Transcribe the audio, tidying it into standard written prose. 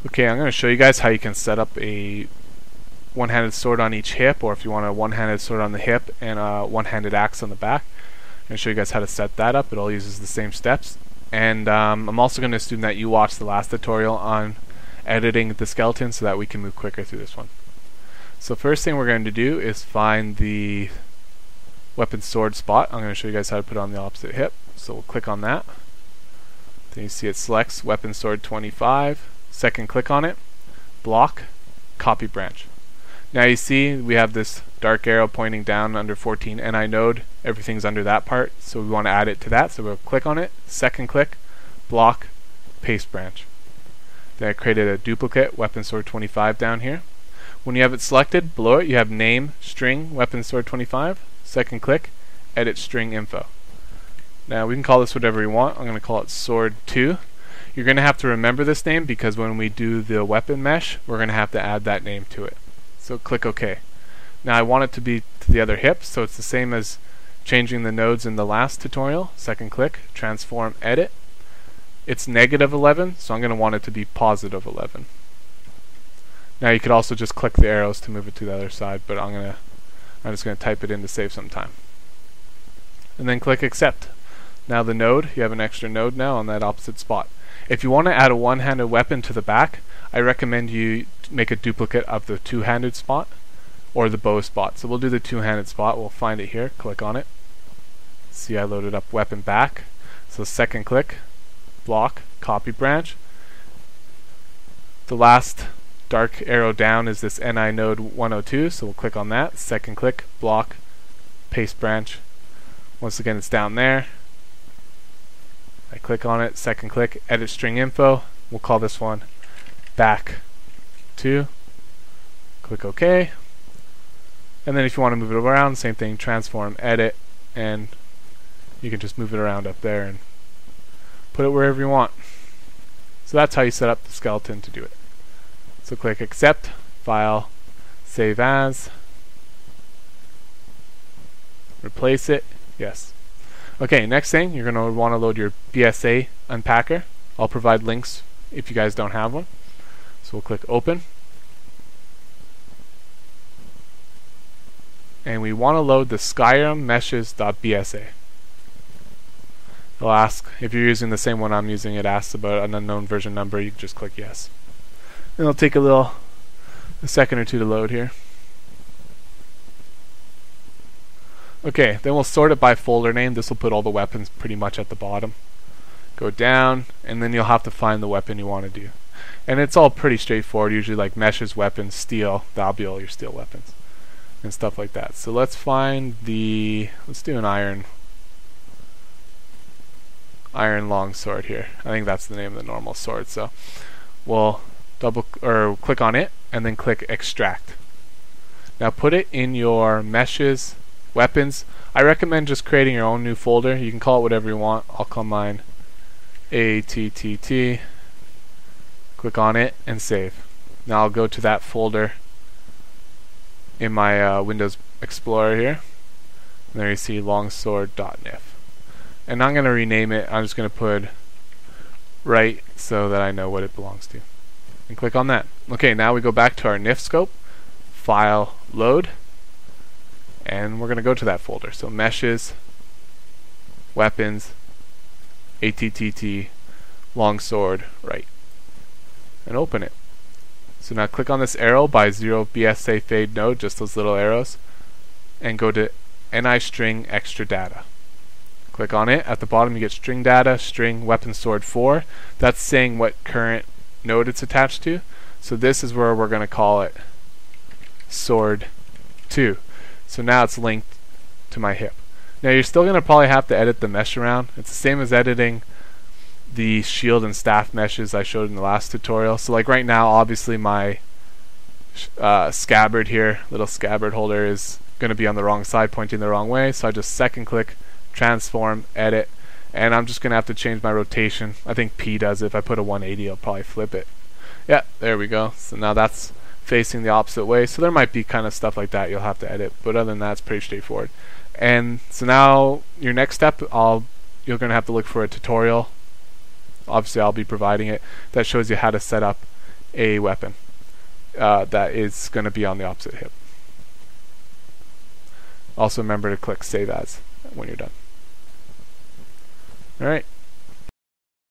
Okay, I'm going to show you guys how you can set up a one-handed sword on each hip, or if you want a one-handed sword on the hip and a one-handed axe on the back. I'm going to show you guys how to set that up. It all uses the same steps. And I'm also going to assume that you watched the last tutorial on editing the skeleton so that we can move quicker through this one. So first thing we're going to do is find the weapon sword spot. I'm going to show you guys how to put it on the opposite hip. So we'll click on that. Then you see it selects weapon sword 25. Second click on it, block, copy branch. Now you see we have this dark arrow pointing down under 14 NI node. Everything's under that part, so we want to add it to that. So we'll click on it, second click, block, paste branch. Then I created a duplicate weapon sword 25 down here. When you have it selected, below it you have name, string, weapon sword 25. Second click, edit string info. Now we can call this whatever we want. I'm going to call it sword 2. You're going to have to remember this name because when we do the weapon mesh, we're going to have to add that name to it. So click OK. Now I want it to be to the other hip, so it's the same as changing the nodes in the last tutorial. Second click, transform, edit. It's -11, so I'm going to want it to be +11. Now you could also just click the arrows to move it to the other side, but I'm just going to type it in to save some time. And then click accept. Now the node, you have an extra node now on that opposite spot. If you want to add a one-handed weapon to the back, I recommend you make a duplicate of the two-handed spot or the bow spot. So we'll do the two-handed spot. We'll find it here, click on it. See, I loaded up weapon back. So second click, block, copy branch. The last dark arrow down is this NI node 102, so we'll click on that. Second click, block, paste branch. Once again, it's down there. I click on it, second click, edit string info. We'll call this one back 2. Click OK. And then if you want to move it around, same thing, transform, edit, and you can just move it around up there and put it wherever you want. So that's how you set up the skeleton to do it. So click accept, file, save as, replace it, yes. Okay, next thing, you're going to want to load your BSA unpacker. I'll provide links if you guys don't have one. So we'll click open. And we want to load the Skyrim meshes.bsa. It'll ask, if you're using the same one I'm using, it asks about an unknown version number. You can just click yes. And it'll take a second or two to load here. Okay, then we'll sort it by folder name. This will put all the weapons pretty much at the bottom. Go down, and then you'll have to find the weapon you want to do. And it's all pretty straightforward, usually like meshes, weapons, steel. That'll be all your steel weapons and stuff like that. So let's find let's do an iron longsword here. I think that's the name of the normal sword. So we'll click on it and then click extract. Now put it in your meshes, weapons. I recommend just creating your own new folder. You can call it whatever you want. I'll call mine AttT. Click on it and save. Now I'll go to that folder in my Windows Explorer here. And there you see longsword.nif. And I'm going to rename it. I'm just going to put right so that I know what it belongs to. And click on that. Okay, now we go back to our NIF scope. File, load. And we're going to go to that folder. So meshes, weapons, AttT, longsword, right. And open it. So now click on this arrow by 0 BSA fade node, just those little arrows, and go to NI string extra data. Click on it. At the bottom you get string data, string weapon sword 4. That's saying what current node it's attached to. So this is where we're going to call it sword 2. So now it's linked to my hip. Now you're still going to probably have to edit the mesh around. It's the same as editing the shield and staff meshes I showed in the last tutorial. So like right now, obviously my scabbard here, little scabbard holder, is going to be on the wrong side, pointing the wrong way. So I just second click, transform, edit, and I'm just going to have to change my rotation. I think P does it. If I put a 180, it'll probably flip it. Yeah, there we go. So now that's facing the opposite way. So there might be kind of stuff like that you'll have to edit, but other than that, it's pretty straightforward. And so now your next step, you're going to have to look for a tutorial. Obviously I'll be providing it, that shows you how to set up a weapon that is going to be on the opposite hip. Also remember to click Save As when you're done. Alright,